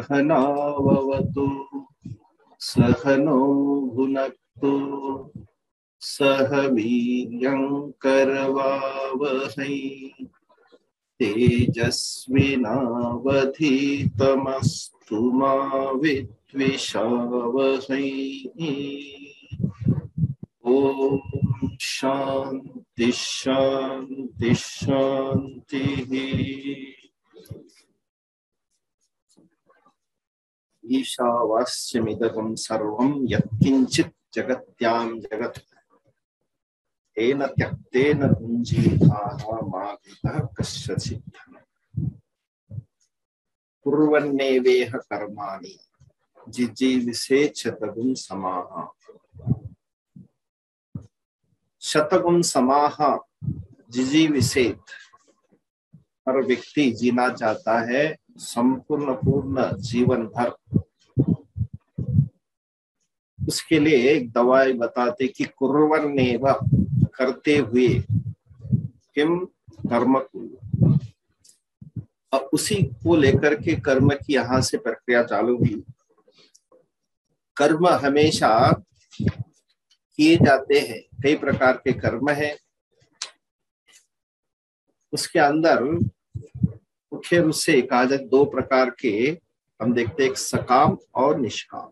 सहनाववतु सहनो भुनक्तु सह वीर्यं करवावहै तेजस्विनावधीतमस्तु मा विद्विषावहै। ओम शांति शांति शांति। ईशावास्यमिदं सर्वं यत्किंचित् जगत्यां जगत् तेन त्यक्तेन पुञ्जीताः मा भीतः कस्यचित् धनम्। कुर्वन्नेवेह कर्माणि जिजीविषेत् शतगुण समाः। शतगुण समाह जिजीविषेत्। हर व्यक्ति जीना चाहता है संपूर्ण पूर्ण जीवन भर। उसके लिए एक दवाई बताते कि कुर्वन्नेव करते हुए किम कर्म को। और उसी को लेकर के कर्म की यहाँ से प्रक्रिया चालू हुई। कर्म हमेशा किए जाते हैं, कई प्रकार के कर्म है। उसके अंदर मुख्य रूप से कहा जाए दो प्रकार के हम देखते हैं, एक सकाम और निष्काम।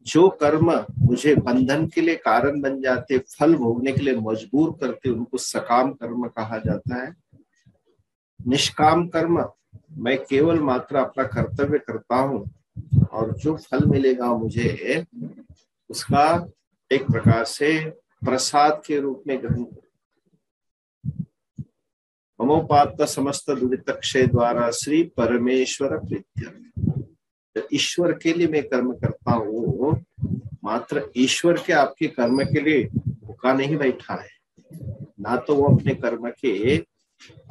जो कर्म मुझे बंधन के लिए कारण बन जाते, फल भोगने के लिए मजबूर करते, उनको सकाम कर्म कहा जाता है। निष्काम कर्म, मैं केवल मात्र अपना कर्तव्य करता हूँ और जो फल मिलेगा मुझे उसका एक प्रकार से प्रसाद के रूप में ग्रहण। ममोपात्त समस्त दुरित क्षय द्वारा श्री परमेश्वर प्रीत्य। ईश्वर के लिए मैं कर्म करता हूँ, मात्र ईश्वर के आपके कर्म के लिए भूखा नहीं बैठा है। ना तो वो अपने कर्म के,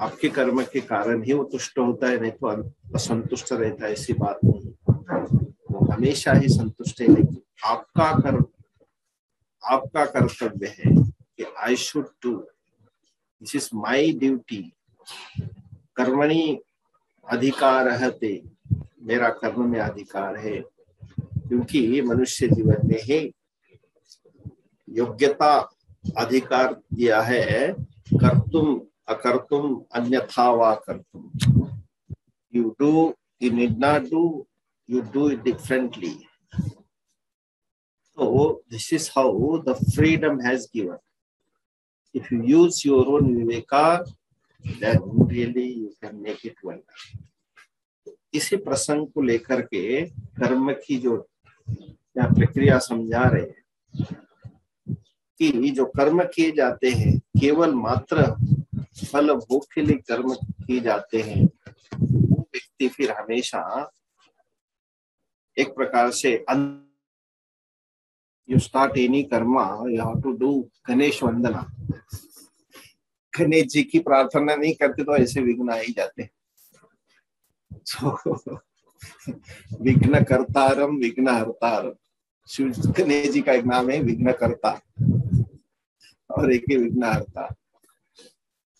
आपके कर्म के कारण ही वो तुष्ट होता है, नहीं तो असंतुष्ट रहता है, ऐसी बात नहीं। वो हमेशा ही संतुष्ट है। लेकिन आपका कर्तव्य है कि I should do, this is my duty. कर्मणि अधिकार है, मेरा कर्म में अधिकार है। क्योंकि मनुष्य जीवन में ही योग्यता अधिकार दिया है, कर्तुम अकर्तुम अन्यथा वा कर्तुम। You do, you need not do, you do it differently. So this is how the freedom has given. If you use your own viveka, then really you can make it well. इसी प्रसंग को लेकर के कर्म की जो यहाँ प्रक्रिया समझा रहे हैं कि जो कर्म किए जाते हैं केवल मात्र फल भोग के लिए कर्म किए जाते हैं, वो व्यक्ति फिर हमेशा एक प्रकार से you start any karma, you have to do Ganesh वंदना। गणेश जी की प्रार्थना नहीं करते तो ऐसे विघ्न आ ही जाते। विघ्न करतारम विघ्न हरतारम। गणेश जी का एक नाम है विघ्न करता और एक है विघ्न हरता।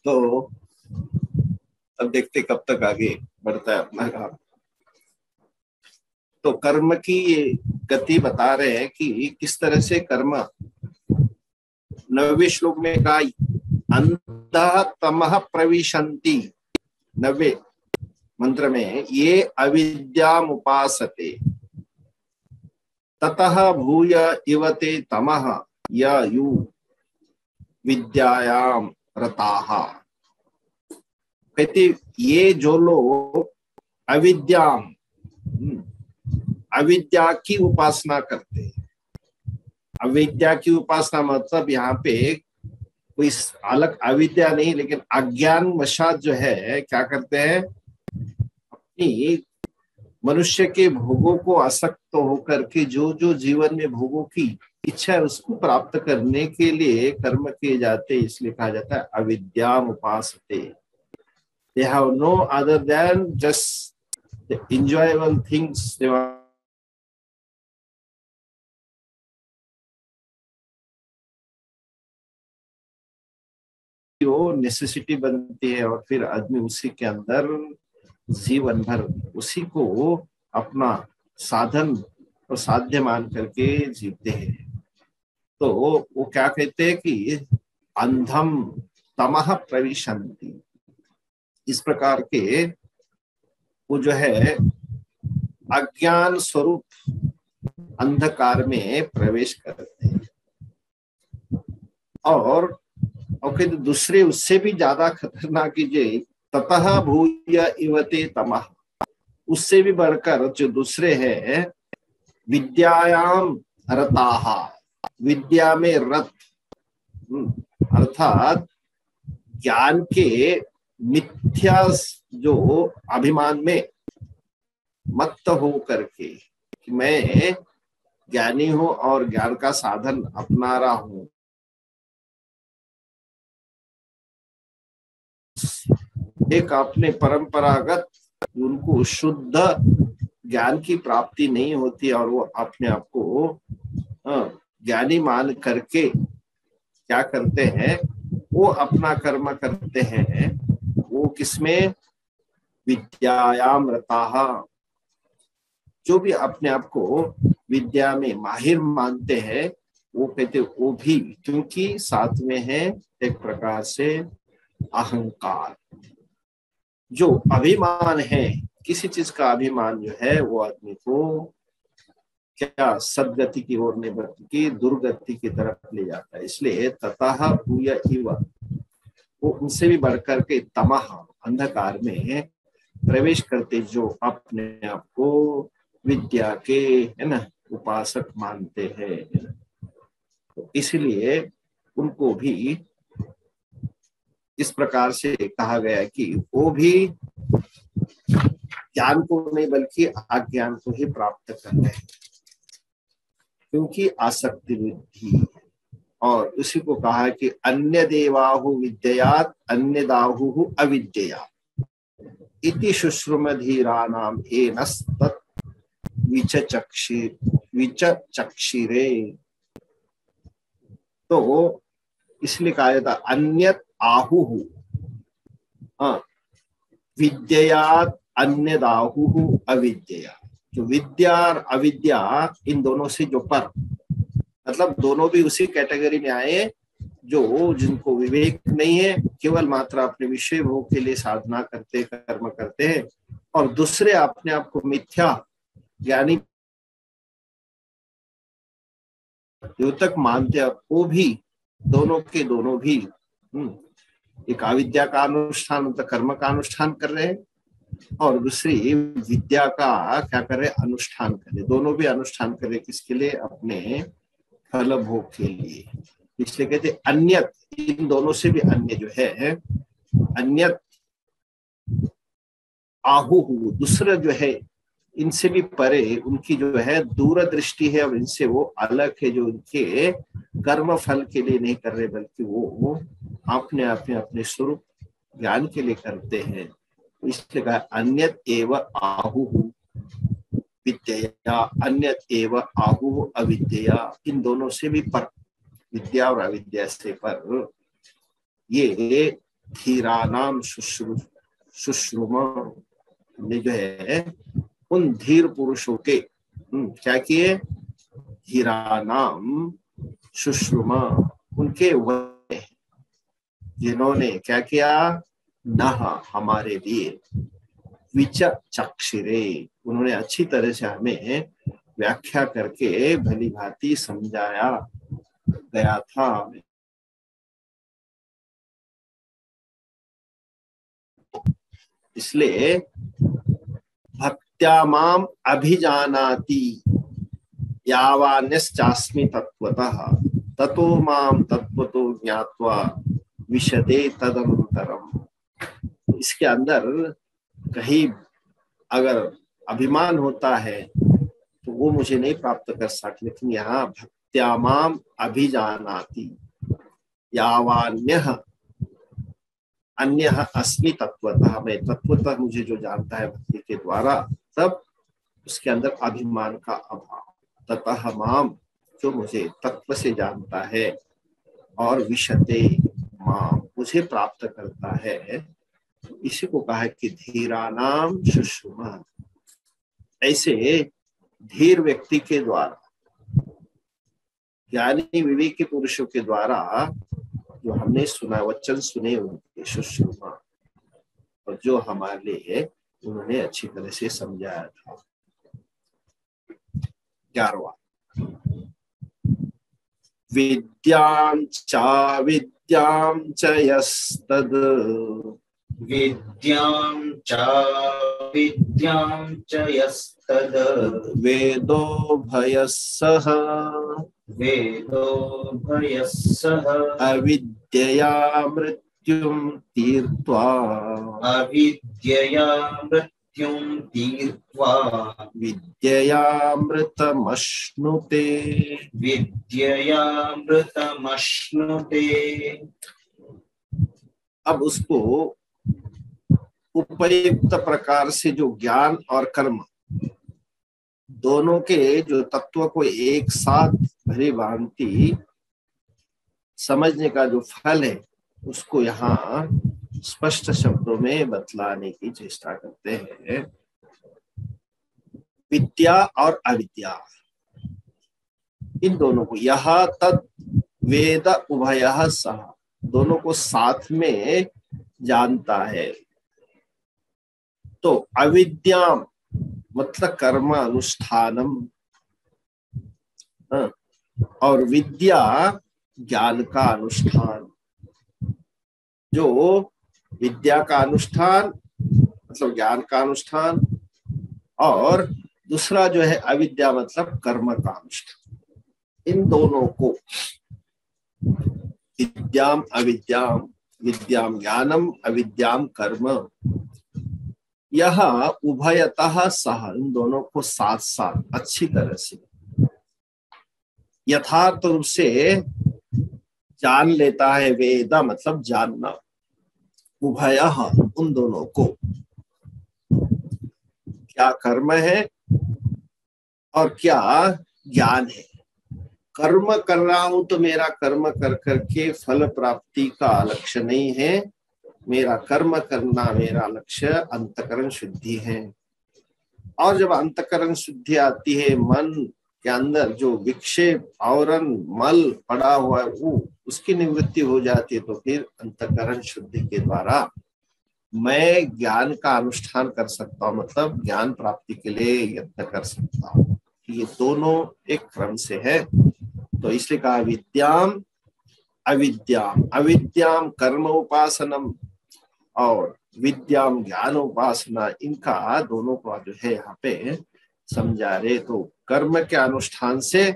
तो अब देखते कब तक आगे बढ़ता है अपना काम। तो कर्म की गति बता रहे हैं कि किस तरह से कर्म। 9वें श्लोक में कहा अंधः तमः प्रविशन्ति। 90 मंत्र में ये अविद्याम उपासते ततः भूय इवते तमः यु विद्यायाम रताः। कहते ये जो लोग अविद्या की उपासना करते हैं। अविद्या की उपासना मतलब यहाँ पे कोई अलग अविद्या नहीं, लेकिन अज्ञान वशात जो है क्या करते हैं, अपनी मनुष्य के भोगों को आसक्त होकर के जो जो जीवन में भोगों की इच्छा है उसको प्राप्त करने के लिए कर्म किए जाते, इसलिए कहा जाता है अविद्याम उपासते। They have no other than just the enjoyable things they want. वो नेसेसिटी बनती है और फिर आदमी उसी के अंदर जीवन भर उसी को अपना साधन और साध्य मान करके जीते हैं। तो वो क्या कहते हैं कि अंधम तमः प्रविशन्ति, इस प्रकार के वो जो है अज्ञान स्वरूप अंधकार में प्रवेश करते हैं। और कहते दूसरे उससे भी ज्यादा खतरनाक कीजिए, ततः भूय इवते तमः, उससे भी बढ़कर जो दूसरे हैं विद्यायाम रताः, विद्या में रत, अर्थात ज्ञान के मिथ्या जो अभिमान में मत्त हो करके कि मैं ज्ञानी हूं और ज्ञान का साधन अपना रहा हूं, एक अपने परंपरागत उनको शुद्ध ज्ञान की प्राप्ति नहीं होती और वो अपने आप को ज्ञानी मान करके क्या करते हैं, वो अपना कर्म करते हैं। वो किसमें, विद्यायाम रताः, जो भी अपने आप को विद्या में माहिर मानते हैं वो कहते वो भी, क्योंकि साथ में है एक प्रकार से अहंकार, जो अभिमान है, किसी चीज का अभिमान जो है वो आदमी को क्या सदगति की ओर नहीं बल्कि दुर्गति की तरफ ले जाता है। इसलिए ततः भूय इव, वो उनसे भी बढ़कर के तमः अंधकार में प्रवेश करते जो अपने आप को विद्या के है ना उपासक मानते हैं। तो इसलिए उनको भी इस प्रकार से कहा गया कि वो भी ज्ञान को नहीं बल्कि अज्ञान को ही प्राप्त कर रहे हैं, क्योंकि आसक्ति वृद्धि। और उसी को कहा है कि अन्य देवाहु विद्यात अन्य दाहु अविद्या इति शुश्रुमधीरानाम एनस्तत् विचक्षिरे। तो इसलिए कहा जाता अन्यत आहुः, विद्यात अन्य दाहुः अविद्या। जो विद्या और अविद्या इन दोनों से जो पर, मतलब दोनों भी उसी कैटेगरी में आए जो जिनको विवेक नहीं है, केवल मात्र अपने विषय भोग के लिए साधना करते कर्म करते हैं, और दूसरे अपने आप को मिथ्या ज्ञानी जो तक मानते हैं, वो भी दोनों के दोनों भी एक अविद्या का अनुष्ठान मतलब कर्म का अनुष्ठान कर रहे हैं, और दूसरी विद्या का क्या कर रहे, अनुष्ठान कर रहे। दोनों भी अनुष्ठान कर रहे, किसके लिए, अपने फल भोग के लिए। इसलिए कहते अन्यत, इन दोनों से भी अन्य जो है, अन्यत आहुः, दूसरा जो है इनसे भी परे, उनकी जो है दूरदृष्टि है और इनसे वो अलग है, जो उनके कर्म फल के लिए नहीं कर रहे बल्कि वो अपने आप में अपने स्वरूप ज्ञान के लिए करते हैं। इसलिए कहा अन्यत एव आहुः विद्या अन्यत एव आहुः अविद्या, इन दोनों से भी पर, विद्या और अविद्या से पर, ये धीरानाम शुश्रुमा ने जो है उन धीर पुरुषों के क्या किए, धीरानाम शुश्रुमा, उनके वह जिन्होंने क्या किया, नह हमारे लिए, विचक्षिरे, उन्होंने अच्छी तरह से हमें व्याख्या करके भली भांति समझाया गया था। इसलिए भक्त्या माम अभिजानाति यावान्यश्चास्मि तत्वतः ततो माम तत्वतो ज्ञात्वा विशदे तदनंतरम। इसके अंदर कहीं अगर अभिमान होता है तो वो मुझे नहीं प्राप्त कर सकते, लेकिन यहाँ भक्त्या माम अभिजानाति यावान्यः अन्य अस्मि तत्वतः, मैं तत्वतः मुझे जो जानता है भक्ति के द्वारा, तब उसके अंदर अभिमान का अभाव, ततः माम, जो मुझे तत्व से जानता है, और विशते माम, मुझे प्राप्त करता है, इसी को कहा है कि धीरानाम शुश्रुमा। ऐसे धीर व्यक्ति के द्वारा, ज्ञानी विवेकी पुरुषों के द्वारा जो हमने सुना, वचन सुने उनके शुश्रुमा, और जो हमारे लिए उन्होंने अच्छी तरह से समझाया था। 11वां, विद्यां च यस्तद्, विद्यां च यस्तद्, वेदो भयस्सः अविद्यया मृत्युं तीर्त्वा विद्ययामृतमश्नुते। अब उसको उपयुक्त प्रकार से जो ज्ञान और कर्म दोनों के जो तत्व को एक साथ भली भांति समझने का जो फल है, उसको यहाँ स्पष्ट शब्दों में बतलाने की चेष्टा करते हैं। विद्या और अविद्या, इन दोनों को, यह तद वेद उभयः सः, दोनों को साथ में जानता है। तो अविद्या मतलब कर्म अनुष्ठानम, और विद्या ज्ञान का अनुष्ठान। जो विद्या का अनुष्ठान मतलब ज्ञान का अनुष्ठान, और दूसरा जो है अविद्या मतलब कर्म का अनुष्ठान। इन दोनों को विद्याम अविद्याम, विद्याम ज्ञानम अविद्याम कर्म, यह उभयतः सह, इन दोनों को साथ साथ अच्छी तरह से यथार्थ रूप से जान लेता है। वेदा मतलब जानना, उभयः उन दोनों को, क्या कर्म है और क्या ज्ञान है। कर्म कर रहा हूं तो मेरा कर्म कर करके फल प्राप्ति का लक्ष्य नहीं है, मेरा कर्म करना मेरा लक्ष्य अंतकरण शुद्धि है। और जब अंतकरण शुद्धि आती है, मन के अंदर जो विक्षेप आवरण मल पड़ा हुआ है वो उसकी निवृत्ति हो जाती है, तो फिर अंतकरण शुद्धि के द्वारा मैं ज्ञान का अनुष्ठान कर सकता हूँ, मतलब ज्ञान प्राप्ति के लिए यत्न कर सकता हूँ। ये दोनों एक क्रम से है। तो इसलिए कहा विद्याम अविद्याम, अविद्याम कर्म उपासनम और विद्याम ज्ञान उपासना, इनका दोनों को जो है यहाँ पे समझा रहे। तो कर्म के अनुष्ठान से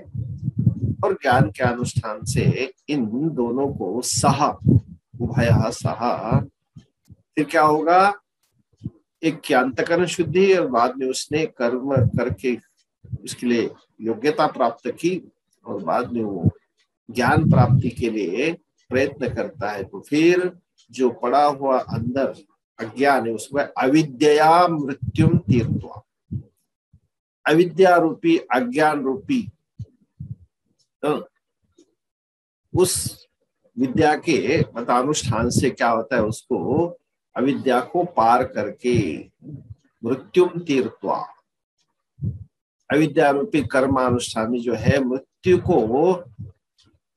और ज्ञान के अनुष्ठान से इन दोनों को सह, उभयः सह, फिर क्या होगा, एक की अंतकरण शुद्धि और बाद में उसने कर्म करके उसके लिए योग्यता प्राप्त की और बाद में वो ज्ञान प्राप्ति के लिए प्रयत्न करता है। तो फिर जो पड़ा हुआ अंदर अज्ञान है उसमें अविद्या मृत्युम तीर्थवा, अविद्या रूपी अज्ञान रूपी उस विद्या के मतानुष्ठान से क्या होता है, उसको अविद्या को पार करके मृत्युम तीर्थवा, अविद्या रूपी कर्मानुष्ठान में जो है मृत्यु को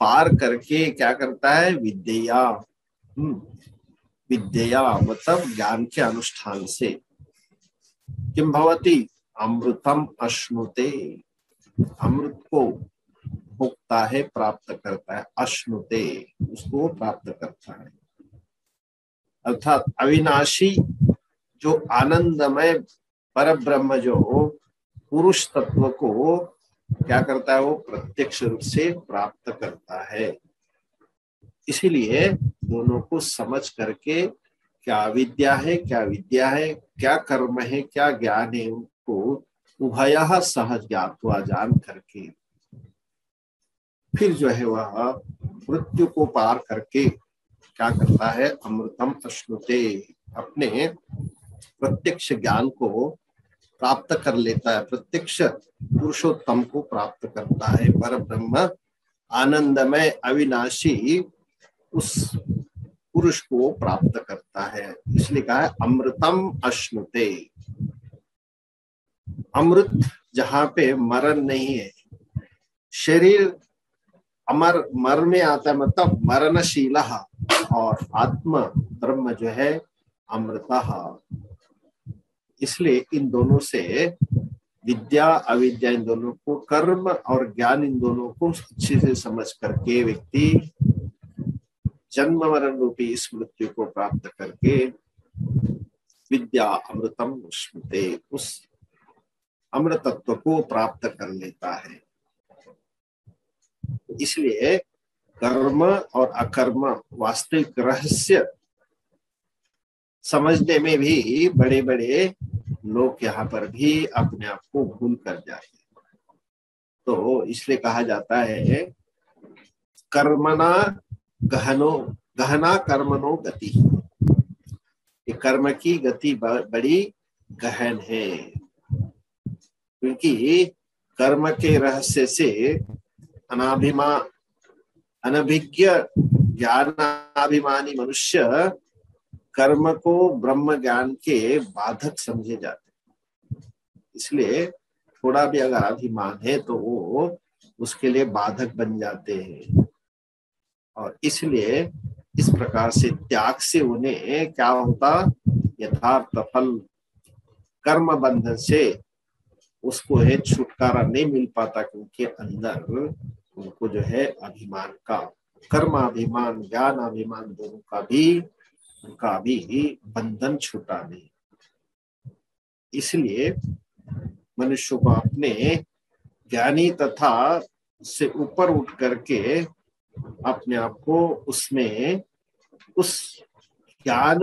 पार करके क्या करता है, विद्या, विद्या मतलब ज्ञान के अनुष्ठान से किम भवति, अमृतम अश्नुते, अमृत को भोगता है, प्राप्त करता है, अश्नुते उसको प्राप्त करता है। अर्थात अविनाशी जो आनंदमय परब्रह्म जो पुरुष तत्व को क्या करता है, वो प्रत्यक्ष रूप से प्राप्त करता है। इसीलिए दोनों को समझ करके क्या विद्या है क्या विद्या है, क्या कर्म है क्या ज्ञान है, उनको उभयः सहज ज्ञात्वा जान करके फिर जो है वह मृत्यु को पार करके क्या करता है, अमृतम अश्नुते, अपने प्रत्यक्ष ज्ञान को प्राप्त कर लेता है, प्रत्यक्ष पुरुषोत्तम को प्राप्त करता है। पर ब्रह्म आनंदमय अविनाशी उस पुरुष को प्राप्त करता है। इसलिए कहा है अमृतम अश्नुते। अमृत जहां पे मरण नहीं है, शरीर अमर मर में आता है, मतलब मरणशील, और आत्मा ब्रह्म जो है अमृतः। इसलिए इन दोनों से विद्या अविद्या, इन दोनों को, कर्म और ज्ञान, इन दोनों को अच्छे से समझ करके व्यक्ति जन्म मरण रूपी इस मृत्यु को प्राप्त करके विद्या अमृतम उष्णते, उस अमृतत्व को प्राप्त कर लेता है। इसलिए कर्म और अकर्म वास्तविक रहस्य समझने में भी बड़े बड़े लोग यहाँ पर भी अपने आप को भूल कर जाते हैं। तो इसलिए कहा जाता है कर्मणा गहना कर्मणो गति। कर्म की गति बड़ी गहन है, क्योंकि कर्म के रहस्य से अनभिज्ञ ज्ञानाभिमानी मनुष्य कर्म को ब्रह्म ज्ञान के बाधक समझे जाते हैं। इसलिए थोड़ा भी अगर अभिमान है तो वो उसके लिए बाधक बन जाते हैं। और इसलिए इस प्रकार से त्याग से उन्हें क्या होता, यथार्थ फल कर्म बंधन से उसको है छुटकारा नहीं मिल पाता, क्योंकि अंदर उनको जो है अभिमान का, कर्म अभिमान ज्ञान अभिमान दोनों का भी, उनका भी बंधन छूटा नहीं। इसलिए मनुष्य को अपने ज्ञानी तथा से ऊपर उठ करके अपने आप को उसमें उस ज्ञान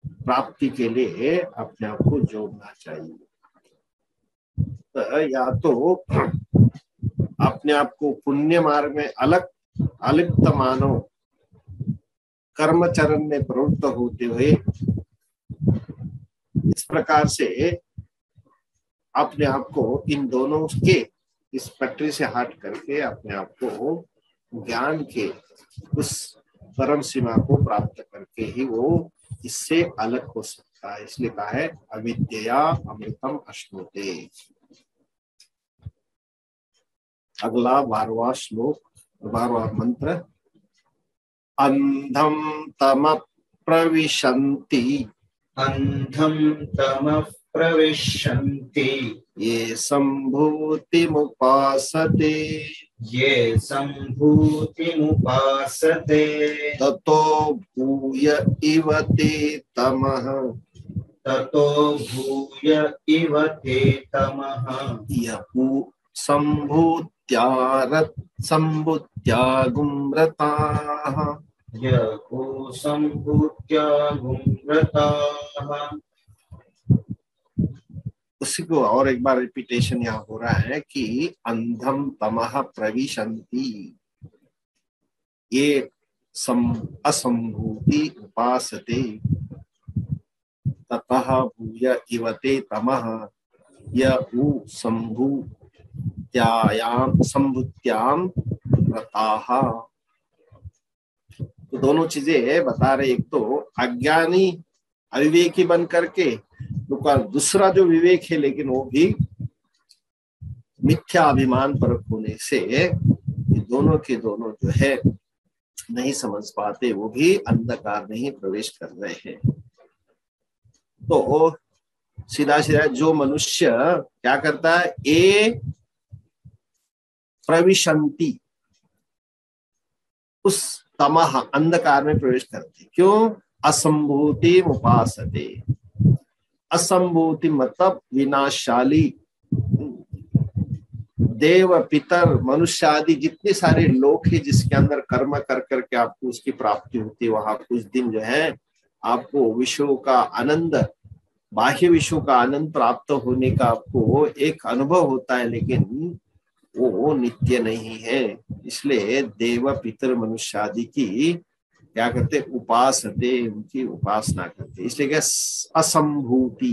प्राप्ति के लिए अपने आप को जोड़ना चाहिए। तो या तो अपने आप को पुण्य मार्ग में अलिप्त मानो, कर्मचरण में प्रवृत्त होते हुए इस प्रकार से अपने आप को इन दोनों के इस पटरी से हट करके अपने आप को ज्ञान के उस परम सीमा को प्राप्त करके ही वो इससे अलग हो सकता है। इसलिए कहा है अविद्या अमृतम अश्नुते। अगला 12वां श्लोक, 12वां मंत्र। अंधम तम प्रविशन्ति, अंधम तम प्रविशन्ति, ये संभूतिमुपासते, ये संभूतिमुपासते, ततो भूय इव ते तमः, ततो भूय इव ते तमः, यपु संभूत्यागुम्रताः, यको संभूत्यागुम्रताः। उसी को और एक बार रिपीटेशन यहाँ हो रहा है कि अंधम तमः प्रविशन्ति, ये असंभूति उपासते, ततः भूय इव ते तमः, यउ संभूत्याम रताः। तो दोनों चीजें बता रहे, एक तो अज्ञानी अविवेकी बन करके, दूसरा जो विवेक है लेकिन वो भी मिथ्या अभिमान पर होने से ये दोनों के दोनों जो है नहीं समझ पाते, वो भी अंधकार में ही प्रवेश कर रहे हैं। तो सीधा सीधा जो मनुष्य क्या करता है, ए प्रविशन्ति, उस तमह अंधकार में प्रवेश करते। क्यों? असंभूति उपासते। असंभूति मतलब विनाशाली, देव पितर मनुष्य आदि जितने सारे लोग हैं जिसके अंदर कर्म कर करके आपको उसकी प्राप्ति होती है, वहां कुछ दिन जो है आपको विश्व का आनंद, बाह्य विश्व का आनंद प्राप्त होने का आपको एक अनुभव होता है, लेकिन वो नित्य नहीं है। इसलिए देव पितर मनुष्य आदि की क्या करते, उपासते, उनकी उपासना करते। इसलिए क्या, असंभूति,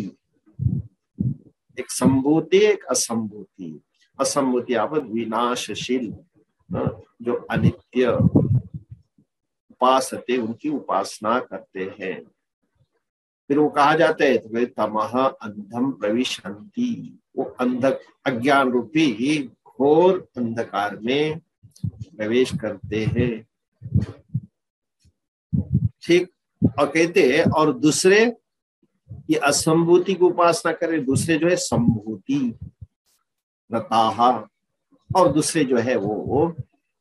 एक संभूति एक असंभूति। असंभूति आप विनाशशील, जो अनित्य, उपासते, उनकी उपासना करते हैं। फिर वो कहा जाता है तो तमह अंधम प्रविशन्ति, वो अज्ञान रूपी घोर अंधकार में प्रवेश करते हैं। ठीक। और कहते हैं और दूसरे ये असंभूति की उपासना करें, दूसरे जो है संभूति रताहा, और दूसरे जो है वो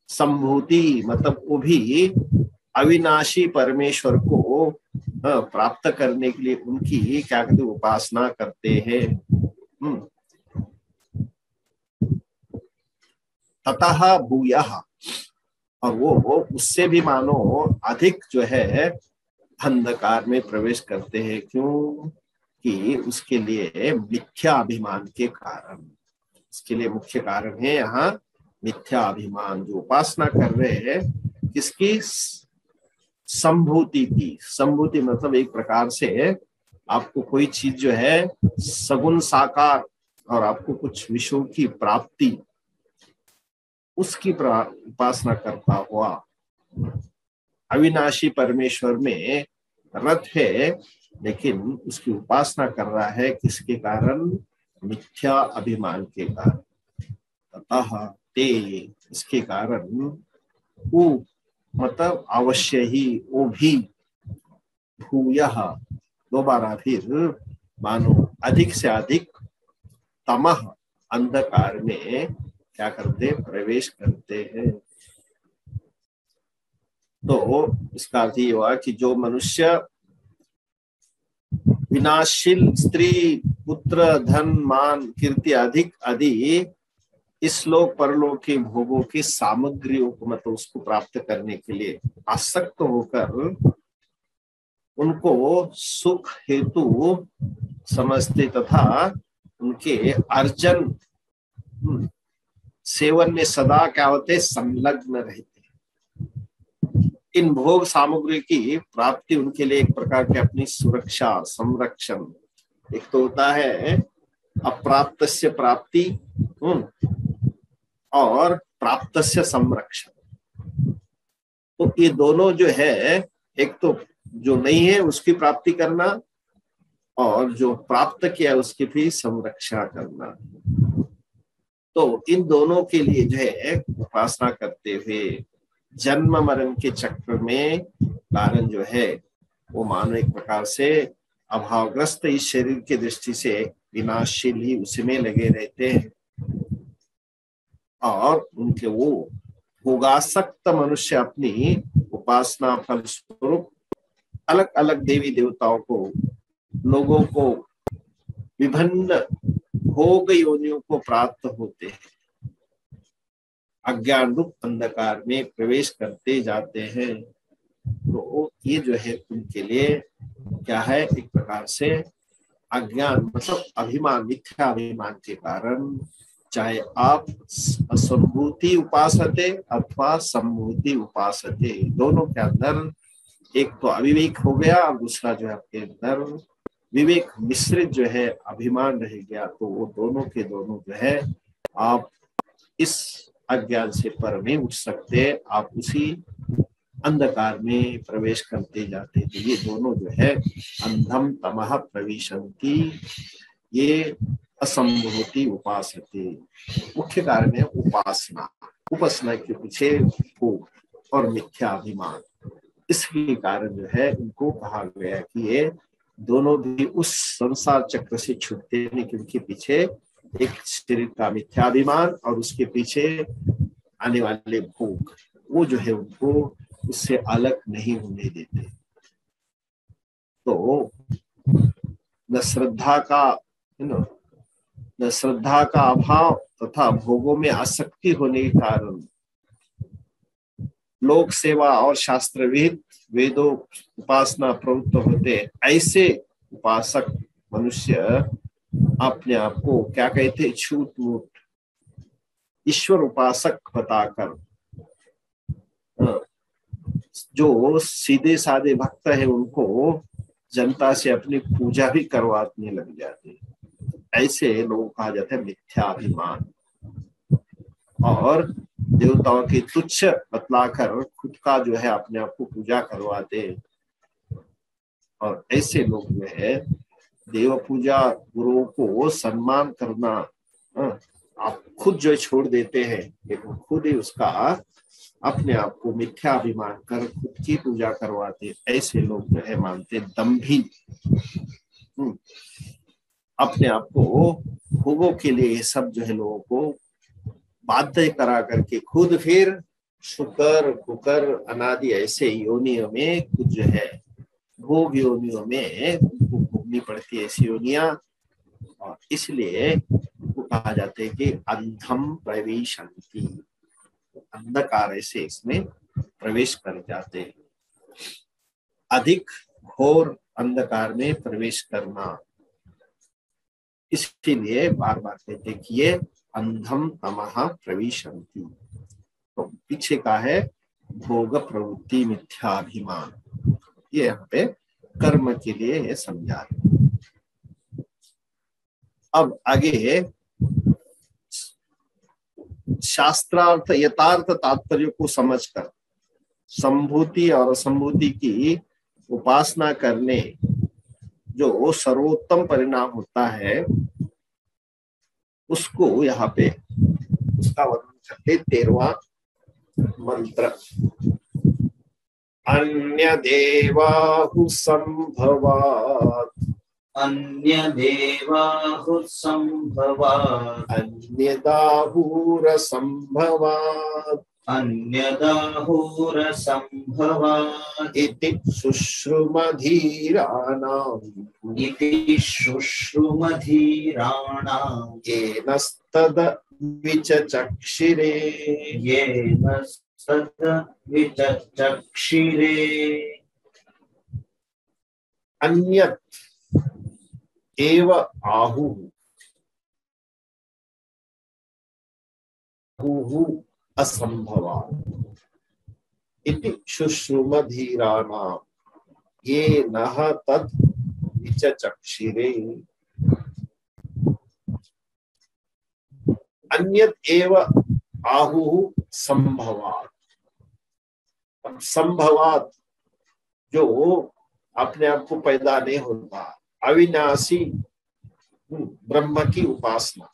संभूति, मतलब वो भी अविनाशी परमेश्वर को प्राप्त करने के लिए उनकी क्या कहते उपासना करते हैं। ततः भूयः, और वो उससे भी मानो अधिक जो है अंधकार में प्रवेश करते हैं। क्यों? कि उसके लिए मिथ्या अभिमान के कारण। इसके लिए मुख्य कारण है यहाँ मिथ्या अभिमान। जो उपासना कर रहे हैं किसकी? संभूति की। संभूति मतलब एक प्रकार से आपको कोई चीज जो है सगुण साकार और आपको कुछ विषयों की प्राप्ति, उसकी उपासना करता हुआ अविनाशी परमेश्वर में रत है, लेकिन उसकी उपासना कर रहा है किसके कारण? मिथ्या अभिमान के कारण। अतः ते, इसके कारण वो मतलब अवश्य ही वो भी भूयः, दोबारा फिर मानो अधिक से अधिक तमह अंधकार में क्या करते? प्रवेश करते हैं। तो इसका अर्थ ये हुआ कि जो मनुष्य विनाशील स्त्री पुत्र धन मान कीर्ति अधिक आदि इस लोक परलोक के भोगों की सामग्रियों को मतलब उसको प्राप्त करने के लिए आसक्त होकर उनको सुख हेतु समझते तथा उनके अर्जन सेवन में सदा क्या होते? संलग्न रहते। इन भोग सामग्री की प्राप्ति उनके लिए एक प्रकार की अपनी सुरक्षा संरक्षण। एक तो होता है अप्राप्तस्य प्राप्ति और प्राप्तस्य संरक्षण। तो ये दोनों जो है, एक तो जो नहीं है उसकी प्राप्ति करना और जो प्राप्त किया उसकी भी संरक्षा करना। तो इन दोनों के लिए जो है उपासना करते हुए जन्म मरण के चक्र में कारण जो है वो मानो एक प्रकार से अभावग्रस्त इस शरीर की दृष्टि से विनाशशील ही उसी में लगे रहते हैं। और उनके वो भोगासक्त मनुष्य अपनी उपासना फल स्वरूप अलग अलग देवी देवताओं को, लोगों को, विभिन्न भोग योनियों को प्राप्त होते हैं। अज्ञान रूप अंधकार में प्रवेश करते जाते हैं। तो ये जो है उनके लिए क्या है? एक प्रकार से अज्ञान मतलब अभिमान, मिथ्या अभिमान के कारण, चाहे आप असंभूति उपासते अथवा संभूति उपासते, दोनों के अंदर एक तो अविवेक हो गया और दूसरा जो है आपके अंदर विवेक मिश्रित जो है अभिमान रह गया। तो वो दोनों के दोनों जो है आप इस अज्ञान से पर नहीं उठ सकते, आप उसी अंधकार में प्रवेश करते जाते। तो ये दोनों जो है अंधम तमह प्रविशन्ति, ये असंभूति उपासते। मुख्य कारण है उपासना। उपासना के पीछे भोग और मिथ्या अभिमान, इसके कारण जो है उनको कहा गया कि ये दोनों भी उस संसार चक्र से छूटते नहीं, क्योंकि पीछे एक शरीर का मिथ्याभिमान और उसके पीछे आने वाले भोग, वो जो है उनको उससे अलग नहीं होने देते। तो न श्रद्धा का अभाव तथा भोगों में आसक्ति होने के कारण लोक सेवा और शास्त्रविद वेदों उपासना प्रवृत्त होते। ऐसे उपासक मनुष्य अपने आप को क्या कहते? छूट मूट ईश्वर उपासक बताकर, जो सीधे साधे भक्त है उनको जनता से अपनी पूजा भी करवाने लग जाते। ऐसे लोगों कहा जाता है मिथ्याभिमान। और देवताओं की तुच्छ बतलाकर खुद का जो है अपने आप को पूजा करवाते। और ऐसे लोग जो है देव पूजा, गुरुओं को सम्मान करना, आप खुद जो छोड़ देते हैं, लेकिन खुद ही उसका अपने आप को मिथ्या अभिमान कर खुद की पूजा करवाते। ऐसे लोग जो है मानते दंभी, अपने आप को भोगों के लिए सब जो है लोगों को बाध्य करा करके खुद फिर शुकर कुकर अनादि ऐसे योनियों में कुछ जो है भोग योनियों में भोगनी पड़ती है ऐसी योनियां। और इसलिए वो कहा जाता है कि अंधम प्रवेशन्ति, अंधकार से इसमें प्रवेश कर जाते हैं। अधिक घोर अंधकार में प्रवेश करना, इसलिए बार बार कहते कि ये अंधम तमः प्रविशन्ति। तो पीछे का है भोग प्रवृत्ति मिथ्याभिमान, ये यहाँ पे कर्म के लिए ये समझा रहे। अब आगे शास्त्रार्थ यथार्थ तात्पर्य को समझकर संभूति और असंभूति की उपासना करने जो सर्वोत्तम परिणाम होता है, उसको यहाँ पे उसका वर्णन करते 13वां मंत्र। अन्य देवाहु संभवात्, अन्य देवाहु संभवात्, अन्यदाहुर संभवात्, अन्यदाहुर संभवात् इति शुश्रुमधीराणाम्, इति शुश्रुमधीराणाम् येनस्तद विचचक्षिरे, येन सद विचक्षिरे। अन्यत् एव आहुः, आहुः असंभवात् इति शुश्रुमधीराणाम् येनः तद् विचचक्षिरे। अन्यत् एव आहुः संभवात्, संभवात जो अपने आप को पैदा नहीं होता, अविनाशी ब्रह्म की उपासना।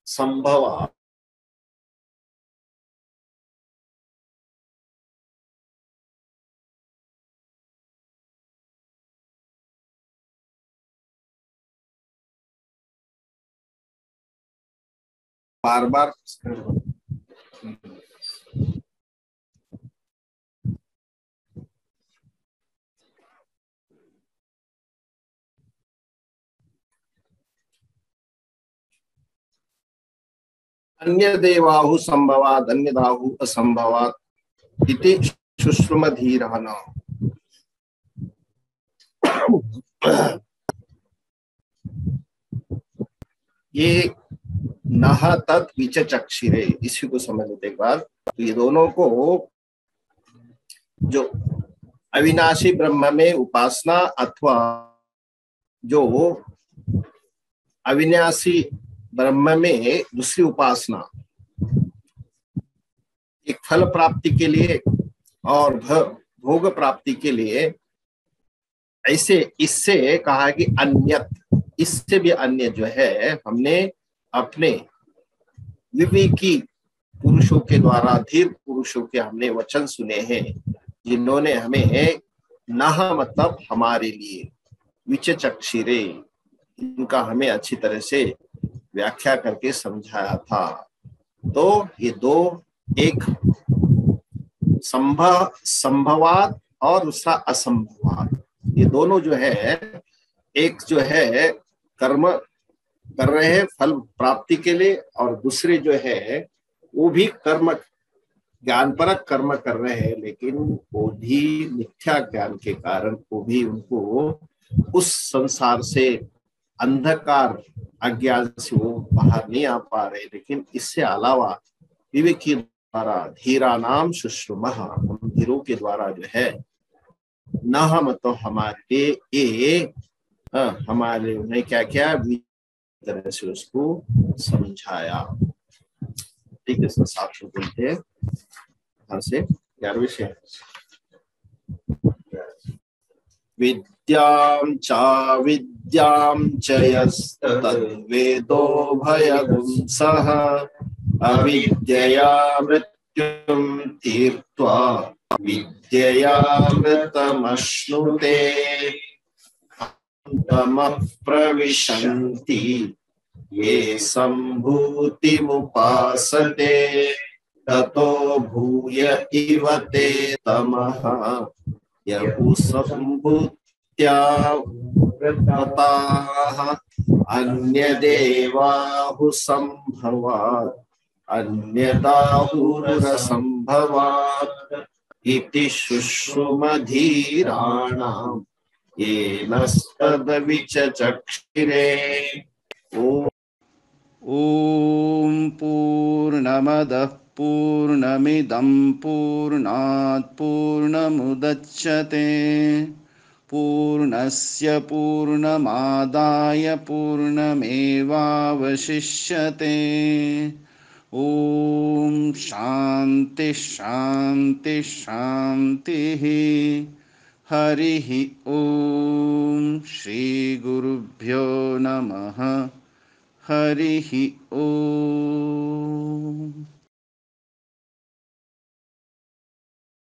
संभवात बार बार अन्य देवाहु संभवात् अन्यदाहु असंभवात् इति शुश्रुमधीराणाम्। ये नह तत् विचचक्षिरे, इसी को समझ लेते एक बार। तो ये दोनों को जो अविनाशी ब्रह्म में उपासना अथवा जो अविनाशी ब्रह्म में दूसरी उपासना, एक फल प्राप्ति के लिए और भोग प्राप्ति के लिए, ऐसे इससे कहा कि अन्यत, इससे भी अन्य जो है हमने अपने विवेकी पुरुषों के द्वारा, धीर पुरुषों के हमने वचन सुने हैं, जिन्होंने हमें नह मतलब हमारे लिए, विचचक्षिरे इनका हमें अच्छी तरह से व्याख्या करके समझाया था। तो ये दो, एक संभवात और दूसरा असंभवात, ये दोनों जो है, एक जो है कर्म कर रहे हैं फल प्राप्ति के लिए, और दूसरे जो है वो भी कर्म, ज्ञानपरक कर्म कर रहे हैं, लेकिन वो भी मिथ्या ज्ञान के कारण वो भी उनको उस संसार से, अंधकार अज्ञान से वो बाहर नहीं आ पा रहे। लेकिन इससे अलावा विवेकी द्वारा धीरा नाम शुश्रुमः, हम धीरों के द्वारा जो है न मतलब हमारे ये हमारे उन्हें क्या क्या तरह से उसको समझाया। ठीक है सर, साथ में बोलते हैं। यहाँ से 11वें से विद्यां चा विद्यां च यस्तद्वेदो भयगुंसः अविद्यया मृत्युं तीर्त्वा विद्यया मृतमश्नुते तमः प्रविशन्ति ये सम्भूतिमुपासते ततो भूय इव ते तमः यहुसम्भूत्या व्रताः अन्यदेवाहुसम्भवात् अन्यदाहुरसम्भवात् इति शुश्रुमधीराणाम् येन तदविचचक्षिरे। ॐ पूर्णमदः पूर्णमिदं पूर्णात् पूर्णमुदच्यते पूर्णस्य पूर्णमादाय पूर्णमेवावशिष्यते। ॐ शान्ति शान्ति शान्तिः। हरिः ॐ श्रीगुरुभ्यो नमः। हरिः ॐ।